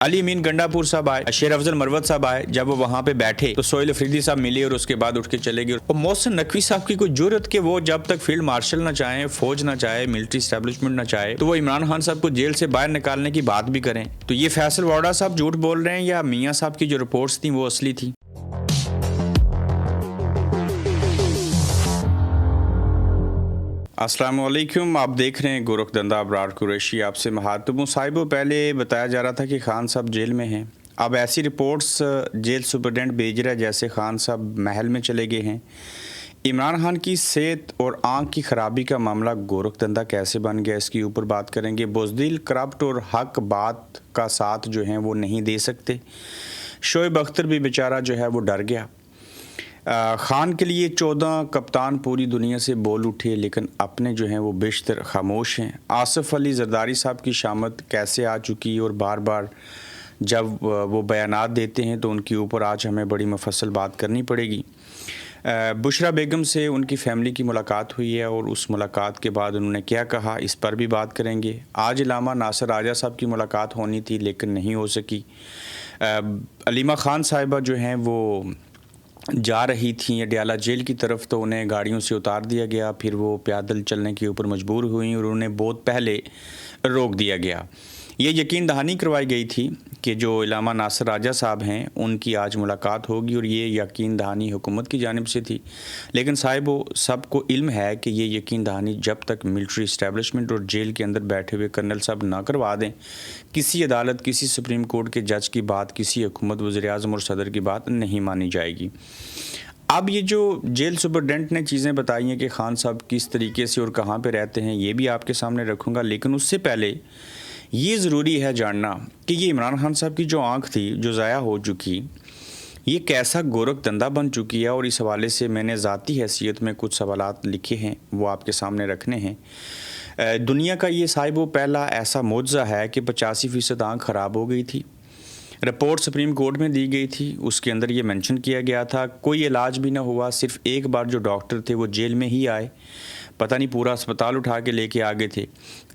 علی امین گنڈاپور صاحب آئے, شیر افضل مروت صاحب آئے. جب وہ وہاں پہ بیٹھے تو سہیل افریدی صاحب ملے اور اس کے بعد اٹھ کے چلے گئے. اور محسن نقوی صاحب کی کوئی جرت کہ وہ جب تک فیلڈ مارشل نہ چاہیں, فوج نہ چاہے, ملٹری اسٹیبلشمنٹ نہ چاہے, تو وہ عمران خان صاحب کو جیل سے باہر نکالنے کی بات بھی کریں. تو یہ فیصل وارڈا صاحب جھوٹ بول رہے ہیں یا میاں صاحب کی جو رپورٹس تھیں وہ اصلی تھیں؟ السلام علیکم, آپ دیکھ رہے ہیں گورکھ دندہ ابرار قریشی. آپ سے مخاطب ہوں. صاحبوں, پہلے بتایا جا رہا تھا کہ خان صاحب جیل میں ہیں. اب ایسی رپورٹس جیل سپرڈنٹ بھیج رہا ہے جیسے خان صاحب محل میں چلے گئے ہیں. عمران خان کی صحت اور آنکھ کی خرابی کا معاملہ گورکھ دندہ کیسے بن گیا, اس کے اوپر بات کریں گے. بزدل, کرپٹ اور حق بات کا ساتھ جو ہیں وہ نہیں دے سکتے. شعیب اختر بھی بیچارہ جو ہے وہ ڈر گیا. خان کے لیے 14 کپتان پوری دنیا سے بول اٹھے لیکن اپنے جو ہیں وہ بیشتر خاموش ہیں. آصف علی زرداری صاحب کی شامت کیسے آ چکی اور بار بار جب وہ بیانات دیتے ہیں تو ان کے اوپر آج ہمیں بڑی مفصل بات کرنی پڑے گی. بشرا بیگم سے ان کی فیملی کی ملاقات ہوئی ہے اور اس ملاقات کے بعد انہوں نے کیا کہا, اس پر بھی بات کریں گے. آج علامہ ناصر راجہ صاحب کی ملاقات ہونی تھی لیکن نہیں ہو سکی. علیمہ خان صاحبہ جو ہیں وہ جا رہی تھیں اڈیالہ جیل کی طرف, تو انہیں گاڑیوں سے اتار دیا گیا. پھر وہ پیدل چلنے کے اوپر مجبور ہوئیں اور انہیں بہت پہلے روک دیا گیا. یہ یقین دہانی کروائی گئی تھی کہ جو علامہ ناصر راجہ صاحب ہیں ان کی آج ملاقات ہوگی, اور یہ یقین دہانی حکومت کی جانب سے تھی. لیکن صاحبو, سب کو علم ہے کہ یہ یقین دہانی جب تک ملٹری اسٹیبلشمنٹ اور جیل کے اندر بیٹھے ہوئے کرنل صاحب نہ کروا دیں, کسی عدالت, کسی سپریم کورٹ کے جج کی بات, کسی حکومت, وزیر اعظم اور صدر کی بات نہیں مانی جائے گی. اب یہ جو جیل سپرڈنٹ نے چیزیں بتائی ہیں کہ خان صاحب کس طریقے سے اور کہاں پہ رہتے ہیں, یہ بھی آپ کے سامنے رکھوں گا. لیکن اس سے پہلے یہ ضروری ہے جاننا کہ یہ عمران خان صاحب کی جو آنکھ تھی جو ضائع ہو چکی, یہ کیسا گورکھ دندہ بن چکی ہے. اور اس حوالے سے میں نے ذاتی حیثیت میں کچھ سوالات لکھے ہیں, وہ آپ کے سامنے رکھنے ہیں. دنیا کا یہ صاحب پہلا ایسا معجزہ ہے کہ 85% آنکھ خراب ہو گئی تھی. رپورٹ سپریم کورٹ میں دی گئی تھی, اس کے اندر یہ مینشن کیا گیا تھا کوئی علاج بھی نہ ہوا. صرف ایک بار جو ڈاکٹر تھے وہ جیل میں ہی آئے, پتہ نہیں پورا اسپتال اٹھا کے لے کے آگے تھے.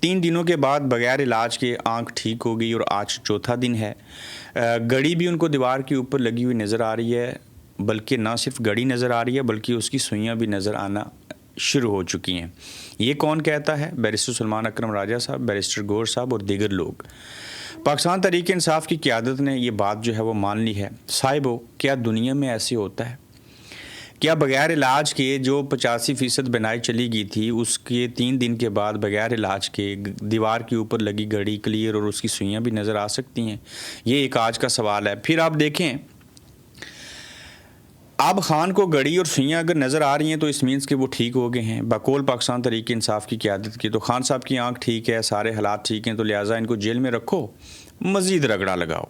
3 دنوں کے بعد بغیر علاج کے آنکھ ٹھیک ہو گئی اور آج چوتھا دن ہے. گھڑی بھی ان کو دیوار کے اوپر لگی ہوئی نظر آ رہی ہے, بلکہ نہ صرف گھڑی نظر آ رہی ہے بلکہ اس کی سوئیاں بھی نظر آنا شروع ہو چکی ہیں. یہ کون کہتا ہے؟ بیرسٹر سلمان اکرم راجہ صاحب, بیرسٹر گور صاحب اور دیگر لوگ. پاکستان تحریک انصاف کی قیادت نے یہ بات جو ہے وہ مان لی ہے. صاحبو, کیا دنیا میں ایسے ہوتا ہے؟ کیا بغیر علاج کے جو 85% بنائی چلی گئی تھی اس کے 3 دن کے بعد بغیر علاج کے دیوار کے اوپر لگی گھڑی کلیئر اور اس کی سوئیاں بھی نظر آ سکتی ہیں؟ یہ ایک آج کا سوال ہے. پھر آپ دیکھیں, اب خان کو گھڑی اور سوئیاں اگر نظر آ رہی ہیں تو اس مینس کہ وہ ٹھیک ہو گئے ہیں بقول پاکستان تحریک انصاف کی قیادت کی. تو خان صاحب کی آنکھ ٹھیک ہے, سارے حالات ٹھیک ہیں, تو لہٰذا ان کو جیل میں رکھو, مزید رگڑا لگاؤ.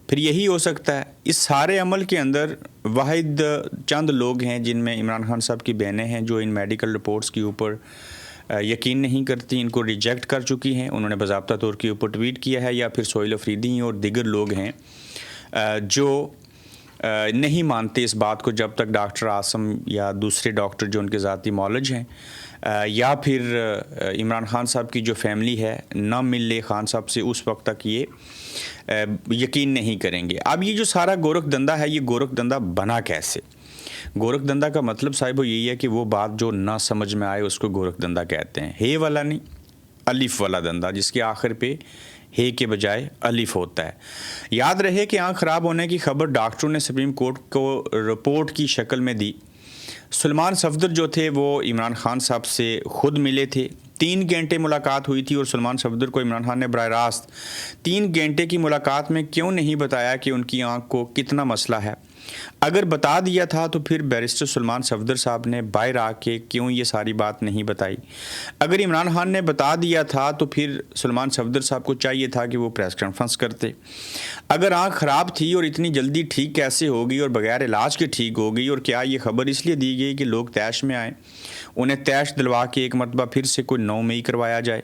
پھر یہی ہو سکتا ہے. اس سارے عمل کے اندر واحد چند لوگ ہیں جن میں عمران خان صاحب کی بہنیں ہیں جو ان میڈیکل رپورٹس کے اوپر یقین نہیں کرتی, ان کو ریجیکٹ کر چکی ہیں. انہوں نے باضابطہ طور کے اوپر ٹویٹ کیا ہے. یا پھر سہیل افریدی اور دیگر لوگ ہیں جو نہیں مانتے اس بات کو جب تک ڈاکٹر عاصم یا دوسرے ڈاکٹر جو ان کے ذاتی معالج ہیں یا پھر عمران خان صاحب کی جو فیملی ہے نہ مل لے خان صاحب سے, اس وقت تک یہ یقین نہیں کریں گے. اب یہ جو سارا گورکھ دندہ ہے, یہ گورکھ دندہ بنا کیسے؟ گورکھ دندہ کا مطلب صاحب یہی ہے کہ وہ بات جو نہ سمجھ میں آئے اس کو گورکھ دندہ کہتے ہیں. ہے والا نہیں, الف والا دندہ, جس کے آخر پہ ہے کے بجائے الف ہوتا ہے. یاد رہے کہ آنکھ خراب ہونے کی خبر ڈاکٹروں نے سپریم کورٹ کو رپورٹ کی شکل میں دی. سلمان صفدر جو تھے وہ عمران خان صاحب سے خود ملے تھے. 3 گھنٹے ملاقات ہوئی تھی اور سلمان صفدر کو عمران خان نے براہ راست 3 گھنٹے کی ملاقات میں کیوں نہیں بتایا کہ ان کی آنکھ کو کتنا مسئلہ ہے. اگر بتا دیا تھا تو پھر بیرسٹر سلمان صفدر صاحب نے باہر آ کے کیوں یہ ساری بات نہیں بتائی. اگر عمران خان نے بتا دیا تھا تو پھر سلمان صفدر صاحب کو چاہیے تھا کہ وہ پریس کانفرنس کرتے. اگر آنکھ خراب تھی اور اتنی جلدی ٹھیک کیسے ہو گئی اور بغیر علاج کے ٹھیک ہو گئی, اور کیا یہ خبر اس لیے دی گئی کہ لوگ تیش میں آئیں, انہیں تیش دلوا کے ایک مرتبہ پھر سے کوئی 9 مئی کروایا جائے؟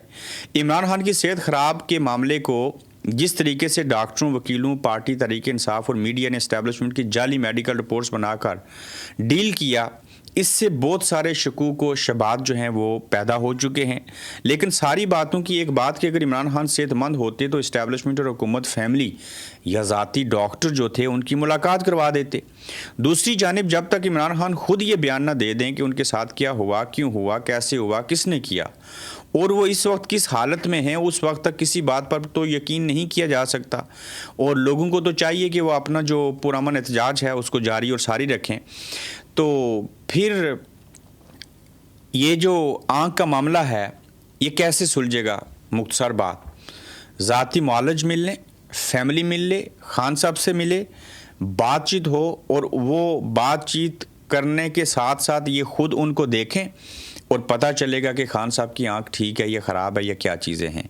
عمران خان کی صحت خراب کے معاملے کو جس طریقے سے ڈاکٹروں, وکیلوں, پارٹی تحریک انصاف اور میڈیا نے اسٹیبلشمنٹ کی جعلی میڈیکل رپورٹس بنا کر ڈیل کیا اس سے بہت سارے شکوک و شبہات جو ہیں وہ پیدا ہو چکے ہیں. لیکن ساری باتوں کی ایک بات کہ اگر عمران خان صحت مند ہوتے تو اسٹیبلشمنٹ اور حکومت فیملی یا ذاتی ڈاکٹر جو تھے ان کی ملاقات کروا دیتے. دوسری جانب جب تک عمران خان خود یہ بیان نہ دے دیں کہ ان کے ساتھ کیا ہوا, کیوں ہوا, کیسے ہوا, کس نے کیا اور وہ اس وقت کس حالت میں ہیں, اس وقت تک کسی بات پر تو یقین نہیں کیا جا سکتا. اور لوگوں کو تو چاہیے کہ وہ اپنا جو پرامن احتجاج ہے اس کو جاری اور ساری رکھیں. تو پھر یہ جو آنکھ کا معاملہ ہے یہ کیسے سلجھے گا؟ مختصر بات, ذاتی معالج مل لیں, فیملی مل لے, خان صاحب سے ملے, بات چیت ہو, اور وہ بات چیت کرنے کے ساتھ ساتھ یہ خود ان کو دیکھیں اور پتہ چلے گا کہ خان صاحب کی آنکھ ٹھیک ہے یا خراب ہے یا کیا چیزیں ہیں.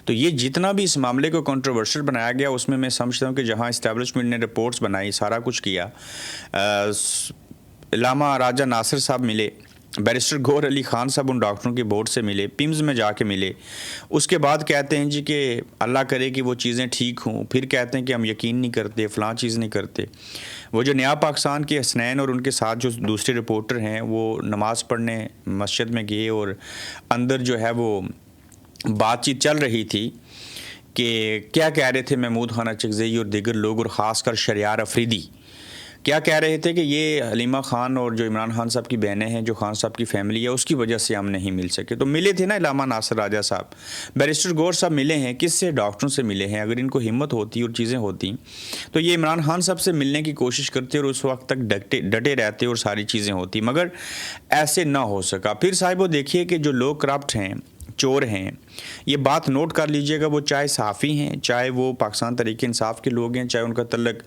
تو یہ جتنا بھی اس معاملے کو کنٹروورشل بنایا گیا اس میں سمجھتا ہوں کہ جہاں اسٹیبلشمنٹ نے رپورٹس بنائی, سارا کچھ کیا, علامہ راجہ ناصر صاحب ملے, بیرسٹر گور علی خان صاحب ان ڈاکٹروں کے بورڈ سے ملے, پیمز میں جا کے ملے, اس کے بعد کہتے ہیں جی کہ اللہ کرے کہ وہ چیزیں ٹھیک ہوں, پھر کہتے ہیں کہ ہم یقین نہیں کرتے, فلاں چیز نہیں کرتے. وہ جو نیا پاکستان کے حسنین اور ان کے ساتھ جو دوسرے رپورٹر ہیں وہ نماز پڑھنے مسجد میں گئے اور اندر جو ہے وہ بات چیت چل رہی تھی کہ کیا کہہ رہے تھے محمود خان اچکزئی اور دیگر لوگ, اور خاص کر شریار افریدی کیا کہہ رہے تھے کہ یہ حلیمہ خان اور جو عمران خان صاحب کی بہنیں ہیں, جو خان صاحب کی فیملی ہے, اس کی وجہ سے ہم نہیں مل سکے. تو ملے تھے نا علامہ ناصر راجہ صاحب, بیرسٹر گور صاحب ملے ہیں, کس سے؟ ڈاکٹروں سے ملے ہیں. اگر ان کو ہمت ہوتی اور چیزیں ہوتی تو یہ عمران خان صاحب سے ملنے کی کوشش کرتے اور اس وقت تک ڈٹے رہتے اور ساری چیزیں ہوتی, مگر ایسے نہ ہو سکا. پھر صاحب وہ دیکھیے کہ جو لوگ کرپٹ ہیں, چور ہیں, یہ بات نوٹ کر لیجئے گا, وہ چاہے صحافی ہیں, چاہے وہ پاکستان تحریک انصاف کے لوگ ہیں, چاہے ان کا تعلق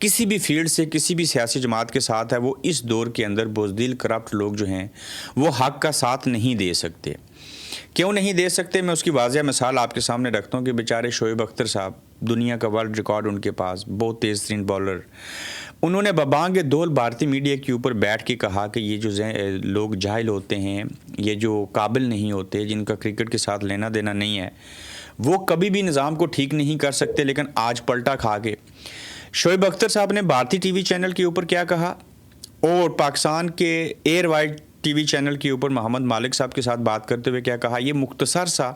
کسی بھی فیلڈ سے کسی بھی سیاسی جماعت کے ساتھ ہے, وہ اس دور کے اندر بزدل کرپٹ لوگ جو ہیں وہ حق کا ساتھ نہیں دے سکتے. کیوں نہیں دے سکتے؟ میں اس کی واضح مثال آپ کے سامنے رکھتا ہوں کہ بیچارے شعیب اختر صاحب, دنیا کا ورلڈ ریکارڈ ان کے پاس, بہت تیز ترین بالر, انہوں نے ببانگ دول بھارتی میڈیا کے اوپر بیٹھ کے کہا کہ یہ جو لوگ جاہل ہوتے ہیں, یہ جو قابل نہیں ہوتے, جن کا کرکٹ کے ساتھ لینا دینا نہیں ہے, وہ کبھی بھی نظام کو ٹھیک نہیں کر سکتے. لیکن آج پلٹا کھا کے شعیب اختر صاحب نے بھارتی ٹی وی چینل کے اوپر کیا کہا, اور پاکستان کے ایئر وائڈ ٹی وی چینل کے اوپر محمد مالک صاحب کے ساتھ بات کرتے ہوئے کیا کہا, یہ مختصر سا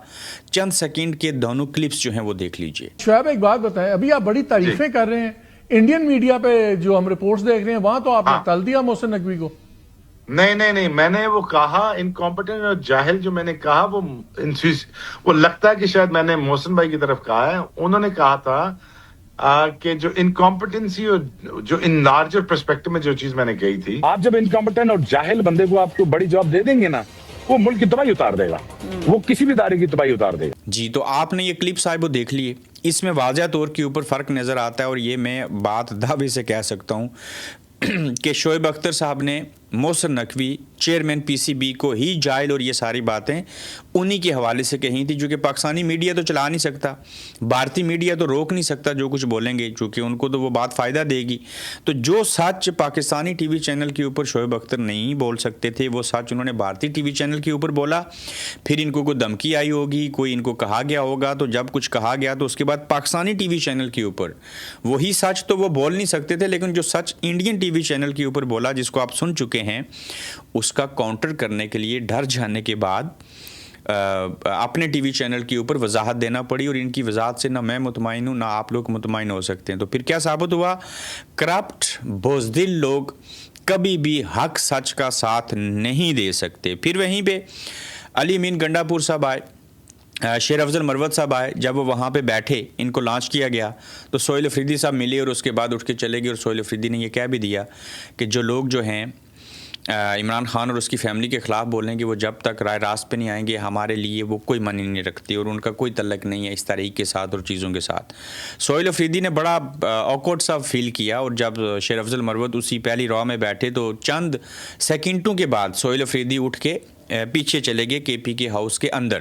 چند سیکنڈ کے دونوں کلپس جو ہیں وہ دیکھ لیجئے. شعیب ایک بات بتائیں, ابھی آپ بڑی تعریفیں کر رہے ہیں, انڈین میڈیا پہ جو ہم رپورٹس دیکھ رہے ہیں وہاں تو آپ نے تل دیا محسن نقوی کو. نہیں, میں نے وہ کہا انکمپیٹنٹ اور جاہل, جو میں نے کہا وہ لگتا ہے کہ شاید میں نے محسن بھائی کی طرف کہا ہے. انہوں نے کہا تھا کہ جو انکمپیٹنسی اور جو ان لارجر پرسپیکٹو میں جو چیز میں نے کہی تھی, آپ جب انکمپیٹنٹ اور جاہل بندے کو آپ کو بڑی جاب دے دیں گے نا, وہ ملک کی تباہی اتار دے گا, وہ کسی بھی ادارے کی تباہی اتار دے گا. جی, تو آپ نے یہ کلپ صاحب دیکھ لیے, اس میں واضح طور کے اوپر فرق نظر آتا ہے, اور یہ میں بات دعوے سے کہہ سکتا ہوں کہ شعیب اختر صاحب نے Mohsin Naqvi chairman P C B کو ہی جائل اور یہ ساری باتیں انہی کے حوالے سے کہیں تھی, جو کہ پاکستانی میڈیا تو چلا نہیں سکتا, بھارتی میڈیا تو روک نہیں سکتا جو کچھ بولیں گے, چونکہ ان کو تو وہ بات فائدہ دے گی. تو جو سچ پاکستانی ٹی وی چینل کے اوپر شعیب اختر نہیں بول سکتے تھے, وہ سچ انہوں نے بھارتی ٹی وی چینل کے اوپر بولا. پھر ان کو کوئی دھمکی آئی ہوگی, کوئی ان کو کہا گیا ہوگا, تو جب کچھ کہا گیا تو اس کے بعد پاکستانی ٹی وی چینل کے اوپر وہی سچ تو وہ بول نہیں سکتے تھے, لیکن جو سچ انڈین ٹی وی چینل کے اوپر بولا, جس کو آپ سن چکے ہیں, اس کا کاؤنٹر کرنے کے لیے ڈر جانے کے بعد اپنے ٹی وی چینل کے اوپر وضاحت دینا پڑی, اور ان کی وضاحت سے نہ میں مطمئن ہوں نہ آپ لوگ مطمئن ہو سکتے ہیں. تو پھر کیا ثابت ہوا, کرپٹ بزدل لوگ کبھی بھی حق سچ کا ساتھ نہیں دے سکتے. پھر وہیں پہ علی امین گنڈا پور صاحب آئے, شیر افضل مروت صاحب آئے, جب وہ وہاں پہ بیٹھے ان کو لانچ کیا گیا تو سہیل افریدی صاحب ملے اور اس کے بعد اٹھ کے چلے گئے, اور سہیل افریدی نے یہ کہہ بھی دیا کہ جو لوگ جو ہیں عمران خان اور اس کی فیملی کے خلاف بولیں گے, وہ جب تک رائے راست پہ نہیں آئیں گے ہمارے لیے وہ کوئی معنی نہیں رکھتی, اور ان کا کوئی تعلق نہیں ہے اس تحریک کے ساتھ اور چیزوں کے ساتھ. سہیل افریدی نے بڑا آکورڈ سا فیل کیا, اور جب شیر افضل مروت اسی پہلی رو میں بیٹھے تو چند سیکنڈوں کے بعد سہیل افریدی اٹھ کے پیچھے چلے گئے کے پی کے ہاؤس کے اندر.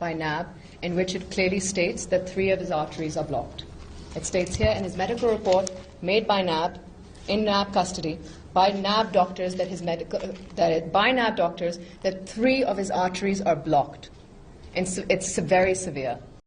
by NAB in which it clearly states that 3 of his arteries are blocked. It states here in his medical report made by NAB in NAB custody by NAB doctors that 3 of his arteries are blocked. It's very severe.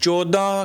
14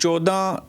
14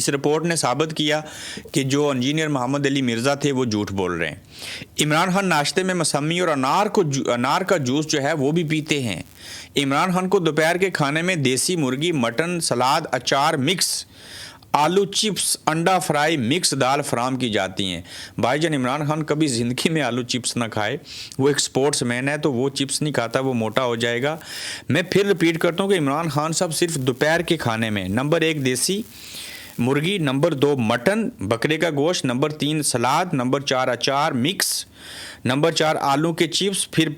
us report نے ثابت کیا کہ جو engineer محمد علی مرزا تھے وہ جھوٹ بول رہے ہیں۔ عمران خان ناشتے میں مسمی اور انار کا جوس جو ہے وہ بھی پیتے ہیں۔ عمران خان کو دوپہر کے کھانے میں دیسی مرغی، مٹن، سلاد، اچار مکس، آلو چپس، انڈا فرائی، مکس دال فراہم کی جاتی ہیں۔ بھائی جان عمران خان کبھی زندگی میں آلو چپس نہ کھائے، وہ ایک سپورٹس مین ہے تو وہ چپس نہیں کھاتا، وہ موٹا ہو جائے گا۔ میں پھر رپیٹ کرتا ہوں کہ عمران خان صاحب صرف دوپہر کے کھانے میں نمبر 1 دیسی مرغی، نمبر 2 مٹن بکرے کا گوشت، نمبر 3 سلاد، نمبر 4 اچار مکس، نمبر 4 آلو کے چپس، پھر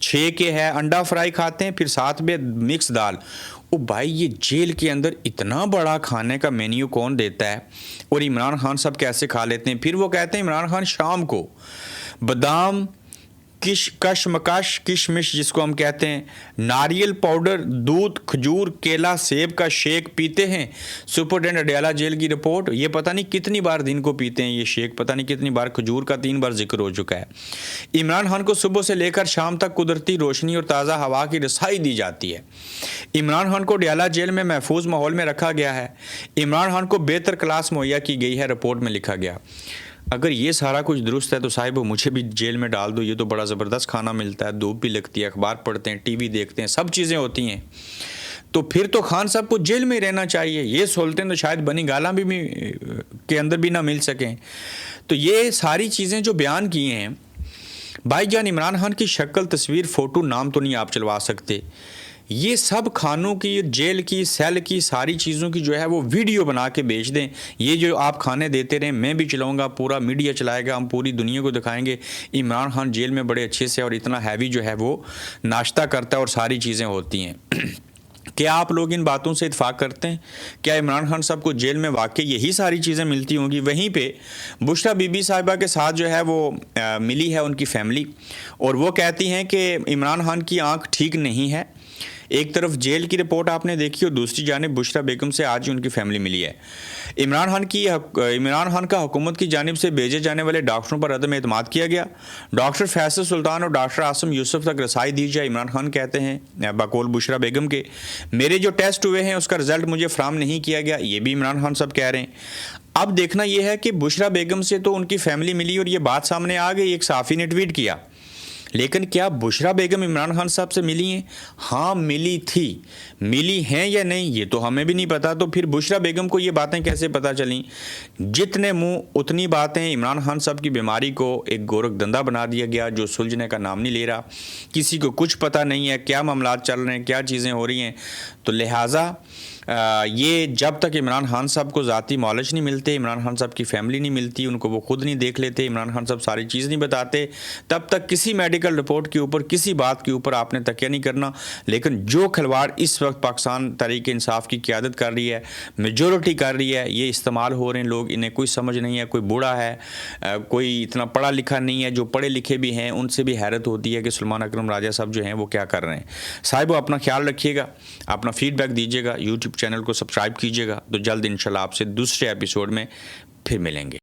6 کے ہے انڈا فرائی کھاتے ہیں، پھر 7 میں مکس دال۔ او بھائی یہ جیل کے اندر اتنا بڑا کھانے کا مینیو کون دیتا ہے اور عمران خان صاحب کیسے کھا لیتے ہیں؟ پھر وہ کہتے ہیں عمران خان شام کو بادام، کشمش جس کو ہم کہتے ہیں، ناریل پاؤڈر، دودھ، کھجور، کیلا، سیب کا شیک پیتے ہیں۔ سپرڈینٹ اڈیالہ جیل کی رپورٹ، یہ پتہ نہیں کتنی بار دن کو پیتے ہیں یہ شیک، پتہ نہیں کتنی بار، کھجور کا 3 بار ذکر ہو چکا ہے۔ عمران خان کو صبح سے لے کر شام تک قدرتی روشنی اور تازہ ہوا کی رسائی دی جاتی ہے۔ عمران خان کو اڈیالہ جیل میں محفوظ ماحول میں رکھا گیا ہے۔ عمران خان کو بہتر کلاس مہیا کی گئی ہے، رپورٹ میں لکھا گیا۔ اگر یہ سارا کچھ درست ہے تو صاحب مجھے بھی جیل میں ڈال دو، یہ تو بڑا زبردست کھانا ملتا ہے، دھوپ بھی لگتی ہے، اخبار پڑھتے ہیں، ٹی وی دیکھتے ہیں، سب چیزیں ہوتی ہیں، تو پھر تو خان صاحب کو جیل میں رہنا چاہیے۔ یہ سہولتیں تو شاید بنی گالا بھی کے اندر بھی نہ مل سکیں۔ تو یہ ساری چیزیں جو بیان کی ہیں بھائی جان، عمران خان کی شکل، تصویر، فوٹو، نام تو نہیں آپ چلوا سکتے، یہ سب کھانوں کی، جیل کی، سیل کی ساری چیزوں کی جو ہے وہ ویڈیو بنا کے بیچ دیں۔ یہ جو آپ کھانے دیتے رہیں، میں بھی چلاؤں گا، پورا میڈیا چلائے گا، ہم پوری دنیا کو دکھائیں گے عمران خان جیل میں بڑے اچھے سے اور اتنا ہیوی جو ہے وہ ناشتہ کرتا ہے اور ساری چیزیں ہوتی ہیں۔ کیا آپ لوگ ان باتوں سے اتفاق کرتے ہیں؟ کیا عمران خان صاحب کو جیل میں واقعی یہی ساری چیزیں ملتی ہوں گی؟ وہیں پہ بشرا بی بی صاحبہ کے ساتھ جو ہے وہ ملی ہے ان کی فیملی، اور وہ کہتی ہیں کہ عمران خان کی آنکھ ٹھیک نہیں ہے۔ ایک طرف جیل کی رپورٹ آپ نے دیکھی اور دوسری جانب بشرا بیگم سے آج ہی ان کی فیملی ملی ہے۔ عمران خان کا حکومت کی جانب سے بھیجے جانے والے ڈاکٹروں پر عدم اعتماد کیا گیا۔ ڈاکٹر فیصل سلطان اور ڈاکٹر عاصم یوسف تک رسائی دی جائے۔ عمران خان کہتے ہیں بقول بشرا بیگم کے، میرے جو ٹیسٹ ہوئے ہیں اس کا رزلٹ مجھے فراہم نہیں کیا گیا، یہ بھی عمران خان صاحب کہہ رہے ہیں۔ اب دیکھنا یہ ہے کہ بشرا بیگم سے تو ان کی فیملی ملی اور یہ بات سامنے آ گئی، ایک صحافی نے ٹویٹ کیا، لیکن کیا بشرا بیگم عمران خان صاحب سے ملی ہیں؟ ہاں ملی تھی، ملی ہیں یا نہیں یہ تو ہمیں بھی نہیں پتا۔ تو پھر بشرا بیگم کو یہ باتیں کیسے پتہ چلیں؟ جتنے منہ اتنی باتیں۔ عمران خان صاحب کی بیماری کو ایک گورکھ دندہ بنا دیا گیا جو سلجھنے کا نام نہیں لے رہا، کسی کو کچھ پتہ نہیں ہے کیا معاملات چل رہے ہیں، کیا چیزیں ہو رہی ہیں۔ تو لہٰذا یہ جب تک عمران خان صاحب کو ذاتی معالج نہیں ملتے، عمران خان صاحب کی فیملی نہیں ملتی، ان کو وہ خود نہیں دیکھ لیتے، عمران خان صاحب ساری چیز نہیں بتاتے، تب تک کسی میڈیکل رپورٹ کے اوپر، کسی بات کے اوپر آپ نے تکیہ نہیں کرنا۔ لیکن جو کھلواڑ اس وقت پاکستان تحریک انصاف کی قیادت کر رہی ہے، میجورٹی کر رہی ہے، یہ استعمال ہو رہے ہیں لوگ، انہیں کوئی سمجھ نہیں ہے، کوئی بوڑھا ہے، کوئی اتنا پڑھا لکھا نہیں ہے، جو پڑھے لکھے بھی ہیں ان سے بھی حیرت ہوتی ہے کہ سلمان اکرم راجہ صاحب جو ہیں وہ کیا کر رہے ہیں۔ صاحب اپنا خیال رکھیے گا، اپنا فیڈ بیک دیجیے گا، یوٹیوب چینل کو سبسکرائب کیجیے گا، تو جلد انشاءاللہ آپ سے دوسرے ایپیسوڈ میں پھر ملیں گے۔